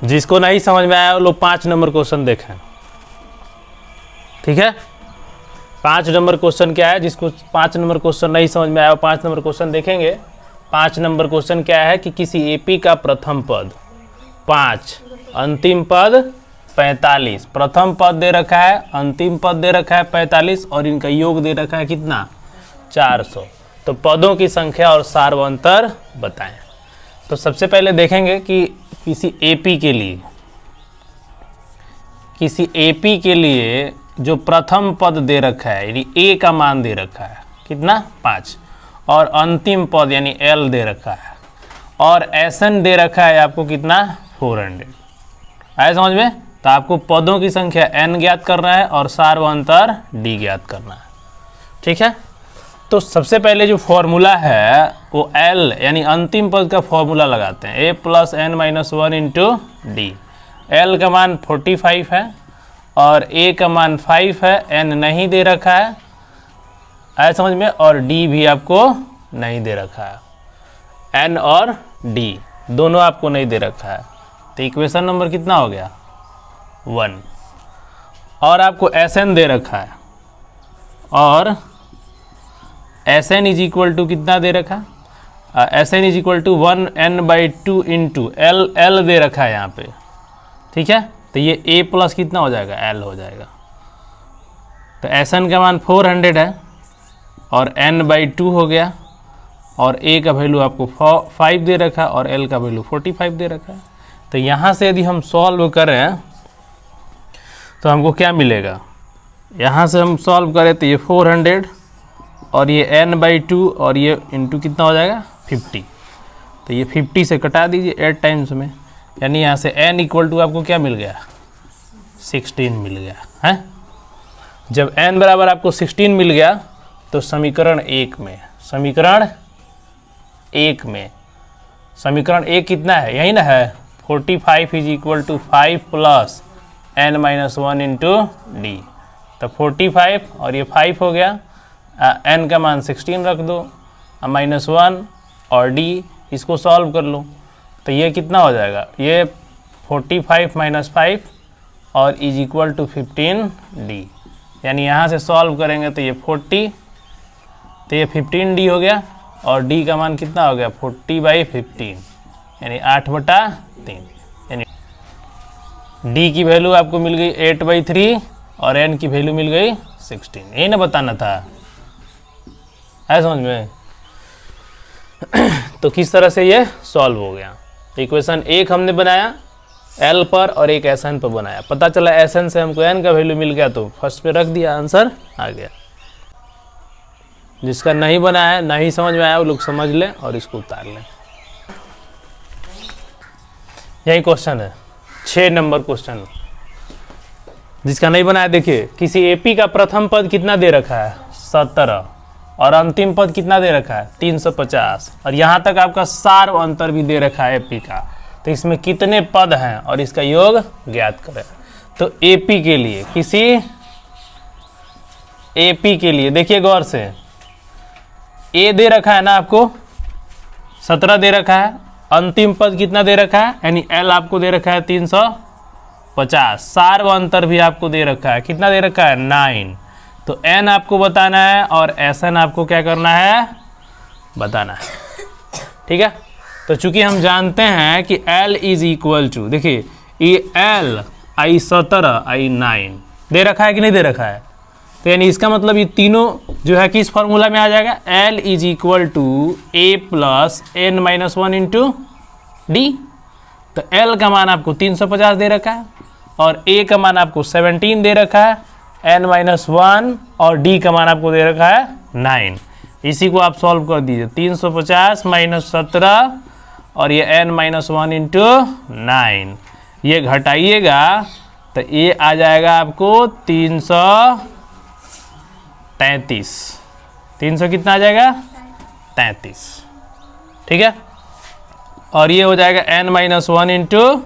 जिसको नहीं समझ में आया वो लोग 5 नंबर क्वेश्चन देखें, ठीक है। 5 नंबर क्वेश्चन क्या है, जिसको 5 नंबर क्वेश्चन नहीं समझ में आया वो 5 नंबर क्वेश्चन देखेंगे। 5 नंबर क्वेश्चन क्या है कि किसी एपी का प्रथम पद 5, अंतिम पद 45, प्रथम पद दे रखा है, अंतिम पद दे रखा है 45 और इनका योग दे रखा है कितना 400। तो पदों की संख्या और सार्वंतर बताएं। तो सबसे पहले देखेंगे कि किसी एपी के लिए जो प्रथम पद दे रखा है यानी ए का मान दे रखा है कितना 5 और अंतिम पद यानी एल दे रखा है और एसएन दे रखा है आपको कितना 400। आया समझ में। तो आपको पदों की संख्या एन ज्ञात करना है और सार्वंतर डी ज्ञात करना है, ठीक है। तो सबसे पहले जो फॉर्मूला है वो एल यानी अंतिम पद का फॉर्मूला लगाते हैं, A plus N minus 1 into D. L का मान 45 है और ए का मान 5 है, एन नहीं दे रखा है, आया समझ में, और डी भी आपको नहीं दे रखा है। एन और डी दोनों आपको नहीं दे रखा है। तो इक्वेशन नंबर कितना हो गया 1। और आपको एस एन दे रखा है और S N is equal to कितना दे रखा है, S N is equal to 1n/2 into L दे रखा है यहाँ पे, ठीक है। तो ये a प्लस कितना हो जाएगा l हो जाएगा। तो एस एन का मान 400 है और n/2 हो गया और a का वैल्यू आपको 5 दे रखा है और l का वैल्यू 45 दे रखा है। तो यहाँ से यदि हम सॉल्व करें तो हमको क्या मिलेगा, यहाँ से हम सॉल्व करें तो ये 400 और ये n/2 और ये इंटू कितना हो जाएगा 50। तो ये 50 से कटा दीजिए 8 टाइम्स में, यानी यहाँ से n इक्वल टू आपको क्या मिल गया 16 मिल गया है। जब n बराबर आपको 16 मिल गया तो समीकरण 1 समीकरण 1 कितना है, यही ना है 45 is equal to 5 plus n-1 into D. तो 45 और ये 5 हो गया, n का मान 16 रख दो, -1 और d इसको सॉल्व कर लो। तो ये कितना हो जाएगा, ये 45 - 5 और इज इक्वल टू 15d। यानी यहाँ से सॉल्व करेंगे तो ये 40, तो ये 15d हो गया और d का मान कितना हो गया 40/15 यानी 8/3। यानी d की वैल्यू आपको मिल गई 8/3 और n की वैल्यू मिल गई 16। यही ना बताना था, है समझ में। तो किस तरह से ये सॉल्व हो गया। इक्वेशन 1 हमने बनाया L पर और एक SN पर बनाया, पता चला SN से हमको N का वैल्यू मिल गया तो फर्स्ट पे रख दिया, आंसर आ गया। जिसका नहीं बनाया नहीं समझ में आया वो लोग समझ लें और इसको उतार लें। यही क्वेश्चन है 6 नंबर क्वेश्चन। जिसका नहीं बनाया देखिए, किसी एपी का प्रथम पद कितना दे रखा है 17 और अंतिम पद कितना दे रखा है 350 और यहाँ तक आपका सार्व अंतर भी दे रखा है एपी का। तो इसमें कितने पद हैं और इसका योग ज्ञात करें। तो एपी के लिए, किसी एपी के लिए देखिए गौर से, ए दे रखा है ना आपको 17 दे रखा है, अंतिम पद कितना दे रखा है यानी एल आपको दे रखा है 350, सार्व अंतर भी आपको दे रखा है, कितना दे रखा है 9। तो एन आपको बताना है और एस एन आपको क्या करना है बताना है, ठीक है। तो चूंकि हम जानते हैं कि L इज इक्वल टू, देखिए ये L आई 17 आई 9 दे रखा है कि नहीं दे रखा है, तो यानी इसका मतलब ये तीनों जो है किस फॉर्मूला में आ जाएगा, L is equal to A plus n-1 into D. तो L का मान आपको 350 दे रखा है और A का मान आपको 17 दे रखा है n-1 और d का मान आपको दे रखा है 9। इसी को आप सॉल्व कर दीजिए, 350 माइनस 17 और ये n-1 इंटू 9, ये घटाइएगा तो ये आ जाएगा आपको 333। 300 कितना आ जाएगा? 33। ठीक है, और ये हो जाएगा n-1 इंटू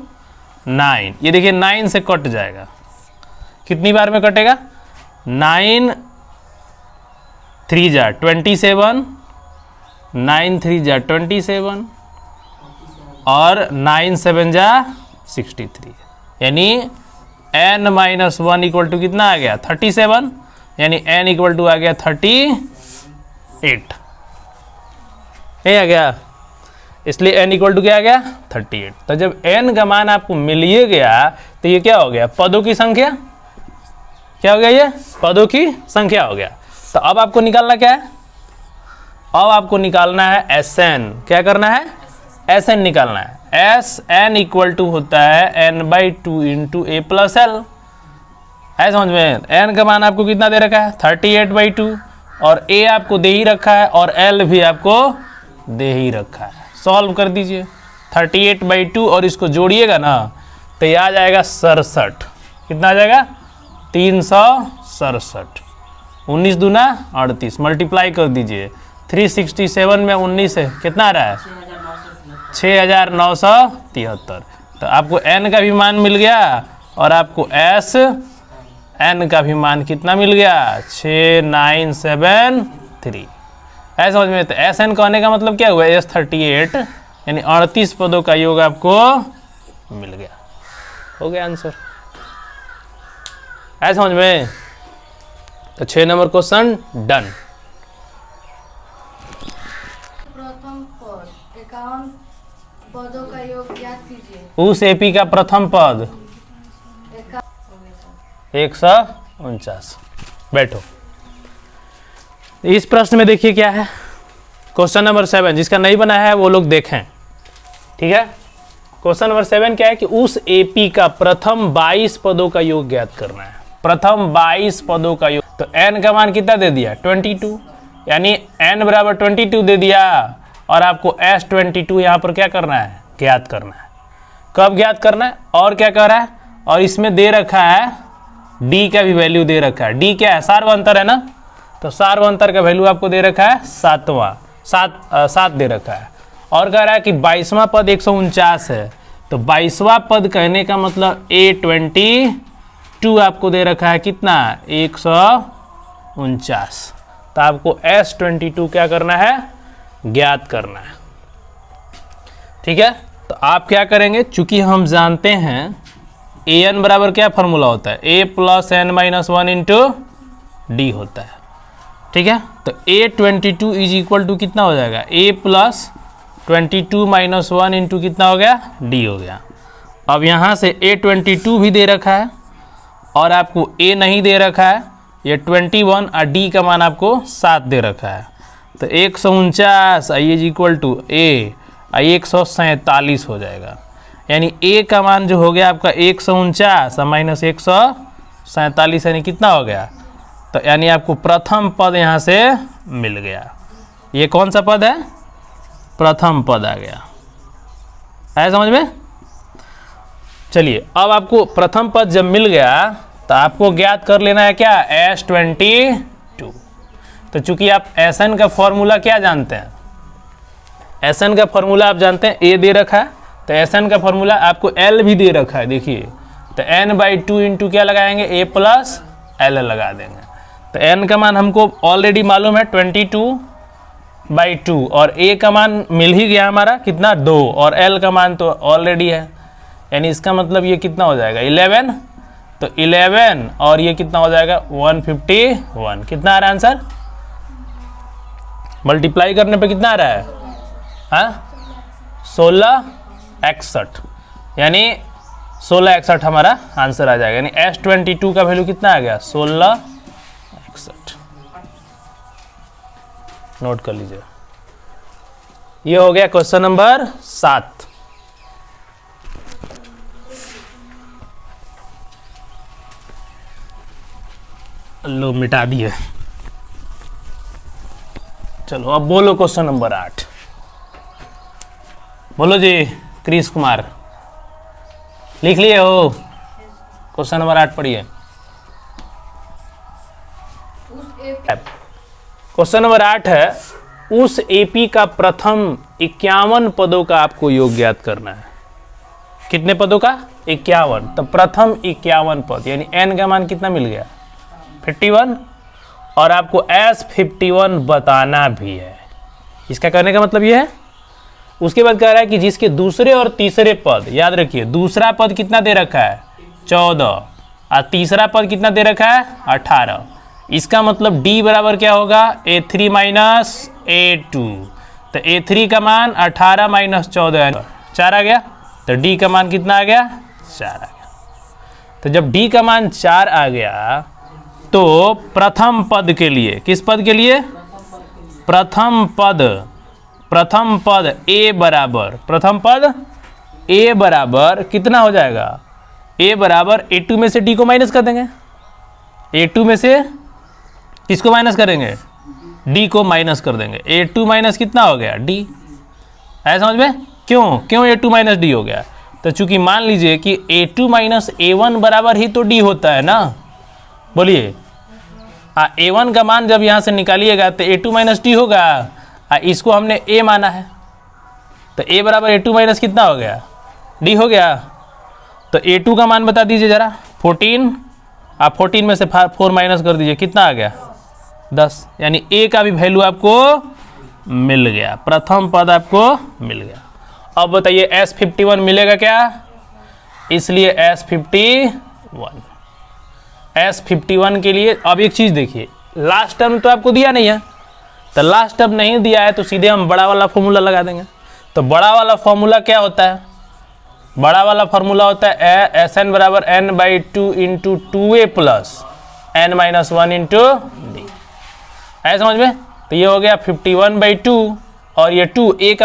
9। ये देखिए 9 से कट जाएगा, कितनी बार में कटेगा? 9 3 जा 27, 9 3 जा 27 और 9 7 जा 63, यानी n-1 इक्वल टू कितना आ गया? 37, यानी n इक्वल टू आ गया 38। ये आ गया, इसलिए n इक्वल टू क्या आ गया? 38। तो जब n का मान आपको मिल ही गया तो ये क्या हो गया? पदों की संख्या। क्या हो गया? ये पदों की संख्या हो गया। तो अब आपको निकालना क्या है? अब आपको निकालना है Sn। क्या करना है? Sn निकालना है। Sn इक्वल टू होता है n/2 into a plus L. है समझ में? n का मान आपको कितना दे रखा है? 38/2 और a आपको दे ही रखा है और l भी आपको दे ही रखा है। सॉल्व कर दीजिए, 38/2 और इसको जोड़िएगा ना तो ये आ जाएगा 67। कितना आ जाएगा? 367। 19 दूना 38, मल्टीप्लाई कर दीजिए। 367 में 19 है, कितना आ रहा है? 6973। तो आपको n का भी मान मिल गया और आपको Sn का भी मान कितना मिल गया? 6973। ऐसा समझ में? तो Sn कहने का मतलब क्या हुआ? S38 यानी 38 पदों का योग आपको मिल गया। हो गया आंसर। ऐसा समझ में? तो 6 नंबर क्वेश्चन डन। प्रथम पद 51 पदों का योग ज्ञात कीजिए। उस एपी का प्रथम पद 149। बैठो। इस प्रश्न में देखिए क्या है, क्वेश्चन नंबर 7। जिसका नहीं बना है वो लोग देखें, ठीक है। क्वेश्चन नंबर 7 क्या है कि उस एपी का प्रथम 22 पदों का योग ज्ञात करना है। प्रथम 22 पदों का योग, तो n का मान कितना दे दिया? 22, यानी n बराबर 22 दे दिया और आपको S22 यहाँ पर क्या करना है? ज्ञात करना है। कब ज्ञात करना है और क्या कर रहा है? और इसमें दे रखा है d का भी वैल्यू दे रखा है। d क्या है? सार्वंतर है ना, तो सार्वंतर का वैल्यू आपको दे रखा है 7 दे रखा है। और कह रहा है कि 22वां पद 149 है, तो 22वां पद कहने का मतलब A22 आपको दे रखा है कितना? 149। तो आपको S22 क्या करना है? ज्ञात करना है। ठीक है, तो आप क्या करेंगे? चूंकि हम जानते हैं an बराबर क्या फॉर्मूला होता है? a plus n-1 into D होता है। ठीक है, तो A22 इज इक्वल टू कितना हो जाएगा? a प्लस 22 माइनस 1 इंटू कितना हो गया? d हो गया। अब यहाँ से A22 भी दे रखा है और आपको a नहीं दे रखा है, ये 21 और d का मान आपको 7 दे रखा है। तो 149 इज इक्वल टू a 147 हो जाएगा। यानी a का मान जो हो गया आपका 149 माइनस 147 यानी कितना हो गया? तो यानी आपको प्रथम पद यहाँ से मिल गया। ये कौन सा पद है? प्रथम पद आ गया। है समझ में? चलिए, अब आपको प्रथम पद जब मिल गया तो आपको ज्ञात कर लेना है क्या? S22। तो चूंकि आप Sn का फॉर्मूला क्या जानते हैं? Sn का फॉर्मूला आप जानते हैं, a दे रखा है, तो Sn का फॉर्मूला आपको L भी दे रखा है। देखिए, तो n/2 इंटू क्या लगाएंगे? a प्लस L लगा देंगे। तो n का मान हमको ऑलरेडी मालूम है 22/2 और a का मान मिल ही गया हमारा कितना? 2 और L का मान तो ऑलरेडी है, यानी इसका मतलब ये कितना हो जाएगा? 11। तो 11 और ये कितना हो जाएगा? 151। कितना आ रहा है आंसर? मल्टीप्लाई करने पे कितना आ रहा है? हाँ, 1661, यानी 1661 हमारा आंसर आ जाएगा। यानी S22 का वैल्यू कितना आ गया? 1661। नोट कर लीजिए। ये हो गया क्वेश्चन नंबर 7। लो मिटा दिए। चलो अब बोलो क्वेश्चन नंबर 8। बोलो जी क्रिश कुमार, लिख लिए हो? क्वेश्चन नंबर 8 पढ़िए। क्वेश्चन नंबर 8 है, उस एपी का प्रथम 51 पदों का आपको योग ज्ञात करना है। कितने पदों का? 51। तो प्रथम 51 पद यानी n का मान कितना मिल गया? 51। और आपको S51 बताना भी है। इसका करने का मतलब ये है। उसके बाद कह रहा है कि जिसके दूसरे और तीसरे पद, याद रखिए दूसरा पद कितना दे रखा है? 14 और तीसरा पद कितना दे रखा है? 18। इसका मतलब D बराबर क्या होगा? A3 minus A2। तो A3 का मान 18 माइनस 14 4 आ गया। तो D का मान कितना आ गया? 4 आ गया। तो जब D का मान 4 आ गया तो प्रथम पद के लिए, किस पद के लिए? प्रथम पद A बराबर, प्रथम पद A बराबर कितना हो जाएगा? A बराबर A2 में से D को माइनस कर देंगे। A2 में से किसको माइनस करेंगे? D को माइनस कर देंगे। A2 माइनस कितना हो गया? D। है समझ में? क्यों A2 माइनस D हो गया? तो चूंकि मान लीजिए कि A2 माइनस A1 बराबर ही तो D होता है ना। बोलिए। A1 का मान जब यहाँ से निकालिएगा तो A2 माइनस D होगा। इसको हमने A माना है तो A बराबर A2 माइनस कितना हो गया? D हो गया। तो A2 का मान बता दीजिए जरा। 14। आप 14 में से 4 माइनस कर दीजिए, कितना आ गया? 10। यानी A का भी वैल्यू आपको मिल गया, प्रथम पद आपको मिल गया। अब बताइए S51 मिलेगा क्या? इसलिए S51 के लिए अब एक चीज़ देखिए, लास्ट टर्म तो आपको दिया नहीं है, तो लास्ट टर्म नहीं दिया है तो सीधे हम बड़ा वाला फॉर्मूला लगा देंगे। तो बड़ा वाला फॉर्मूला क्या होता है? बड़ा वाला फॉर्मूला होता है Sn बराबर n/2 into 2a plus n-1 into d। है समझ में? तो ये हो गया 51/2 और ये 2 a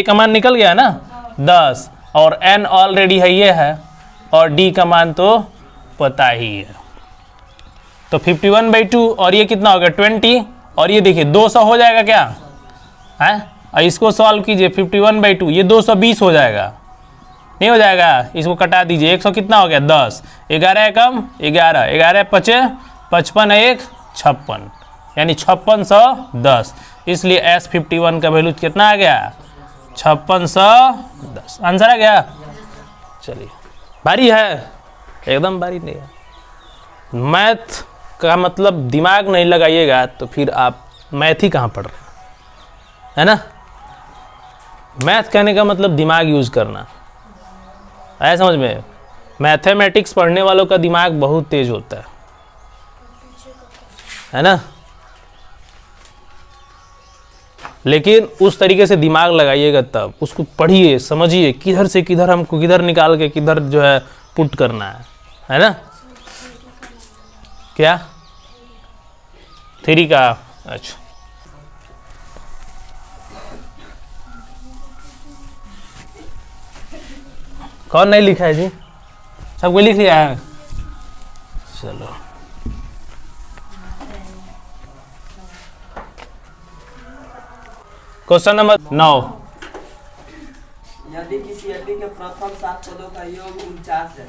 का मान निकल गया ना 10 और n ऑलरेडी है ये है और d का मान तो पता ही है। तो 51/2 और ये कितना हो गया? 20। और ये देखिए 200 हो जाएगा क्या है? और इसको सॉल्व कीजिए 51/2, ये 220 हो जाएगा। नहीं हो जाएगा? इसको कटा दीजिए। 100 कितना हो गया? 10। 11 है कम 11, 11 55, 55 है 1 56, यानी 5610। इसलिए S51 का वैल्यू कितना आ गया? 5610। आंसर आ गया। चलिए भारी है, एकदम भारी नहीं है। मैथ का मतलब दिमाग नहीं लगाइएगा तो फिर आप मैथ ही कहाँ पढ़ रहे हैं, है ना? मैथ कहने का मतलब दिमाग यूज करना है, समझ में? मैथमेटिक्स पढ़ने वालों का दिमाग बहुत तेज होता है ना? लेकिन उस तरीके से दिमाग लगाइएगा तब उसको पढ़िए, समझिए किधर से किधर हमको किधर निकाल के किधर जो है पुट करना है ना? क्या 3 का? अच्छा कौन नहीं लिखा है जी? सबको लिख लिया है? चलो क्वेश्चन नंबर 9। यदि किसी एपी के प्रथम 7 पदों का योग 49 है,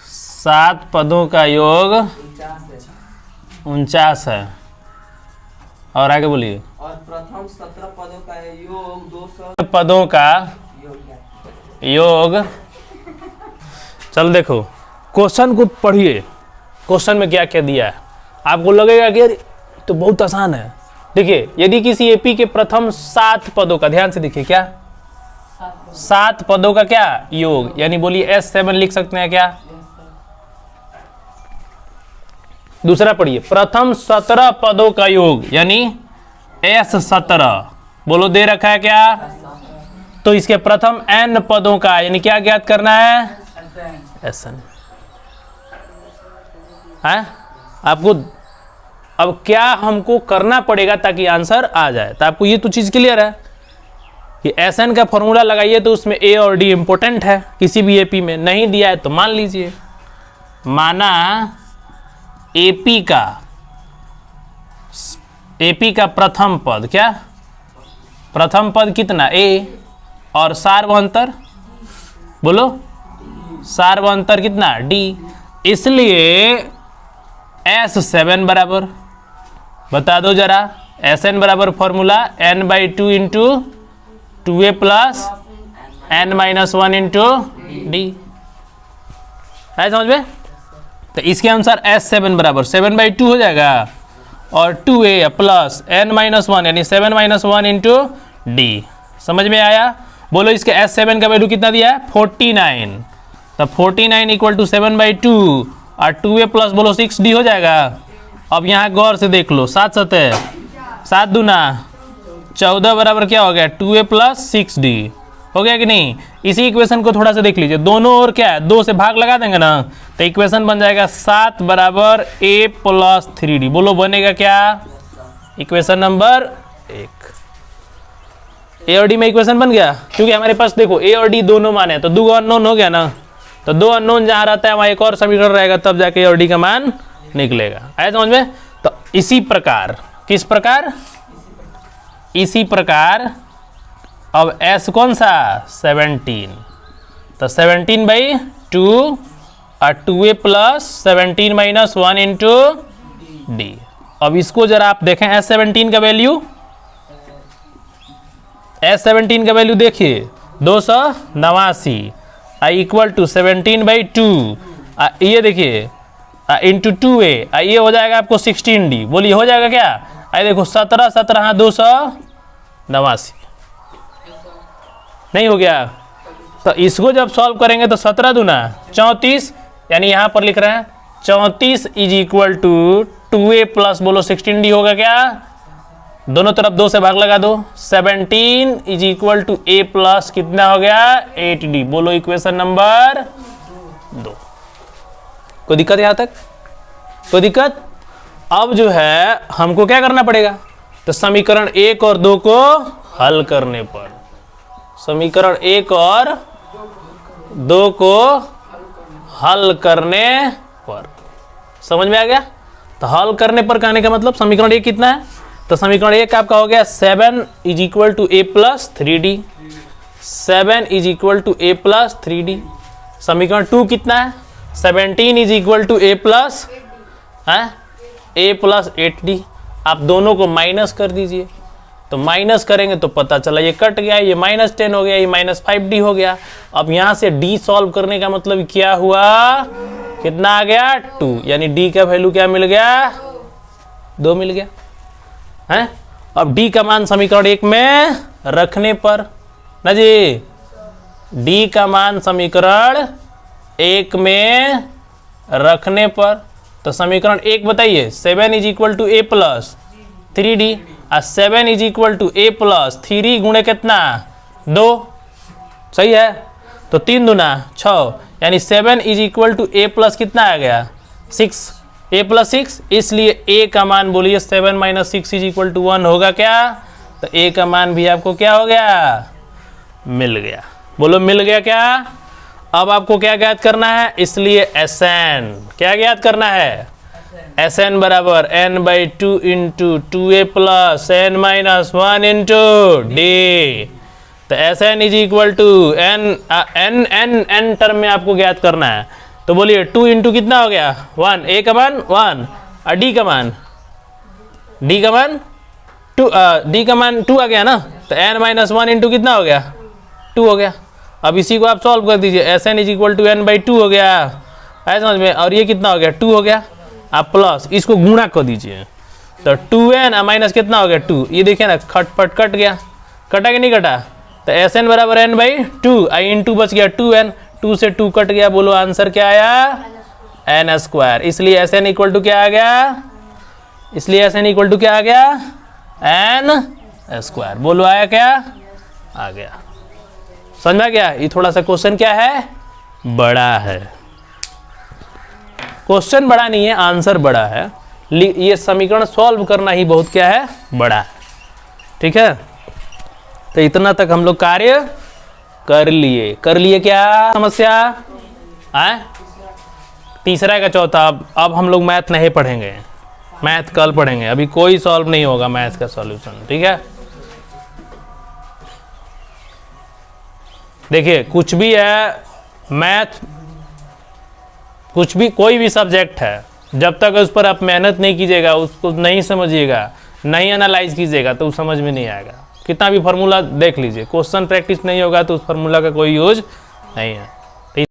सात पदों का योग 49 है। और आगे बोलिए। और प्रथम 17 पदों का योग 200 पदों का योग। चल देखो क्वेश्चन को पढ़िए, क्वेश्चन में क्या क्या दिया है। आपको लगेगा कि यार तो बहुत आसान है। देखिए यदि किसी एपी के प्रथम 7 पदों का, ध्यान से देखिए क्या 7 पदों का क्या योग, यानी बोलिए S7 लिख सकते हैं क्या? दूसरा पढ़िए प्रथम 17 पदों का योग यानी S17। बोलो दे रखा है क्या? तो इसके प्रथम n पदों का यानी क्या ज्ञात करना है? Sn है। आपको अब क्या हमको करना पड़ेगा ताकि आंसर आ जाए? तो आपको ये तो चीज क्लियर है। कि Sn का फॉर्मूला लगाइए तो उसमें A और D इंपॉर्टेंट है, किसी भी AP में नहीं दिया है तो मान लीजिए, माना AP का प्रथम पद, क्या प्रथम पद कितना A, और सार्वंतर बोलो, सार्वंतर कितना D, इसलिए S7 बराबर, बता दो जरा, Sn बराबर formula n/2 into 2a plus n-1 into D, है समझ में? तो इसके अनुसार S7 बराबर 7/2 हो जाएगा और 2a प्लस n-1 यानी 7-1 इंटू डी। समझ में आया? बोलो इसके S7 का वैल्यू कितना दिया है? 49। तो 49 इक्वल टू 7/2 और 2a प्लस बोलो 6d हो जाएगा। अब यहाँ गौर से देख लो, 7 दूना 14 बराबर क्या हो गया? 2a प्लस 6d हो गया कि नहीं? इसी इक्वेशन को थोड़ा सा देख लीजिए, दोनों ओर क्या है 2 से भाग लगा देंगे ना, तो इक्वेशन बन जाएगा 7 बराबर a प्लस 3d। बोलो बनेगा क्या? Equation number 1। ए और डी में इक्वेशन बन गया, क्योंकि हमारे पास देखो ए और डी दोनों मान है, तो 2 अननोन हो गया ना, तो 2 अननोन जहां रहता है वहां एक और समीकरण रहेगा, तब जाके ए और डी का मान निकलेगा। आया समझ में? तो इसी प्रकार, किस प्रकार? इसी प्रकार अब s कौन सा? 17। तो 17/2 और 2a प्लस 17-1 इंटू डी। अब इसको जरा आप देखें, S17 का वैल्यू, S17 का वैल्यू देखिए 289 इक्वल टू 17/2, ये देखिए इंटू 2a, ये हो जाएगा आपको 16d। बोलिए हो जाएगा क्या? आई देखो 17 289 नहीं हो गया? तो इसको जब सॉल्व करेंगे तो 17 दूना 34, यानी यहाँ पर लिख रहे हैं 34 is equal to 2a plus बोलो 16d होगा क्या? दोनों तरफ 2 से भाग लगा दो, 17 is equal to a plus कितना हो गया? 8d। बोलो इक्वेशन नंबर 2। कोई दिक्कत यहाँ तक? कोई दिक्कत? अब जो है हमको क्या करना पड़ेगा? तो समीकरण 1 और 2 को हल करने पर, समीकरण 1 और 2 को हल करने पर, समझ में आ गया? तो हल करने पर कहने का मतलब समीकरण 1 कितना है? तो समीकरण 1 आपका हो गया 7 is equal to a plus 3d, 7 is equal to a plus 3d। समीकरण 2 कितना है? 17 is equal to a plus a plus 8d। आप दोनों को माइनस कर दीजिए, तो माइनस करेंगे तो पता चला ये कट गया, ये -10 हो गया, ये -5d हो गया। अब यहाँ से d सॉल्व करने का मतलब क्या हुआ? कितना आ गया? 2, यानी d का वैल्यू क्या मिल गया? 2 मिल गया है। अब d का मान समीकरण 1 में रखने पर ना जी, d का मान समीकरण 1 में रखने पर, तो समीकरण 1 बताइए 7 is equal to a plus 3d, और 7 is equal to a plus 3 गुणे कितना? 2, सही है? तो 3 दूना 6, यानी 7 is equal to a plus कितना आ गया? 6, a प्लस 6, इसलिए a का मान बोलिए 7 - 6 इज इक्वल टू 1 होगा क्या? तो a का मान भी आपको क्या हो गया? मिल गया। बोलो मिल गया क्या? अब आपको क्या ज्ञात करना है? इसलिए Sn क्या ज्ञात करना है? Sn बराबर n/2 into 2a plus n-1 into d। तो Sn is equal to n term में आपको ज्ञात करना है। तो बोलिए 2 इंटू कितना हो गया? 1, a का मान 1 और d का मान 2 आ गया ना, तो n-1 इंटू कितना हो गया? 2 हो गया। अब इसी को आप सॉल्व कर दीजिए, Sn is equal to n/2 हो गया, ऐसा समझ में? और ये कितना हो गया? 2 हो गया। आप प्लस इसको गुणा कर दीजिए, तो 2n माइनस कितना हो गया? 2। ये देखिए ना, खटपट कट गया, कटा कि नहीं कटा? तो Sn बराबर n/2, आई इंटू बच गया 2n, 2 से 2 कट गया। बोलो आंसर क्या आया? n²। इसलिए Sn इक्वल टू क्या आ गया? इसलिए Sn इक्वल टू क्या आ गया? n²। बोलो आया क्या? आ गया। समझ में आ गया? ये थोड़ा सा क्वेश्चन क्या है? बड़ा है। क्वेश्चन बड़ा नहीं है, आंसर बड़ा है। ये समीकरण सॉल्व करना ही बहुत क्या है? बड़ा है। ठीक है, तो इतना तक हम लोग कार्य कर लिए क्या समस्या आए। तीसरा का चौथा, अब हम लोग मैथ नहीं पढ़ेंगे, मैथ कल पढ़ेंगे, अभी कोई सॉल्व नहीं होगा मैथ का सॉल्यूशन, ठीक है। देखिए कुछ भी है मैथ, कुछ भी कोई भी सब्जेक्ट है, जब तक उस पर आप मेहनत नहीं कीजिएगा, उसको नहीं समझिएगा, नहीं एनालाइज कीजिएगा तो समझ में नहीं आएगा। कितना भी फार्मूला देख लीजिए, क्वेश्चन प्रैक्टिस नहीं होगा तो उस फार्मूला का कोई यूज नहीं है।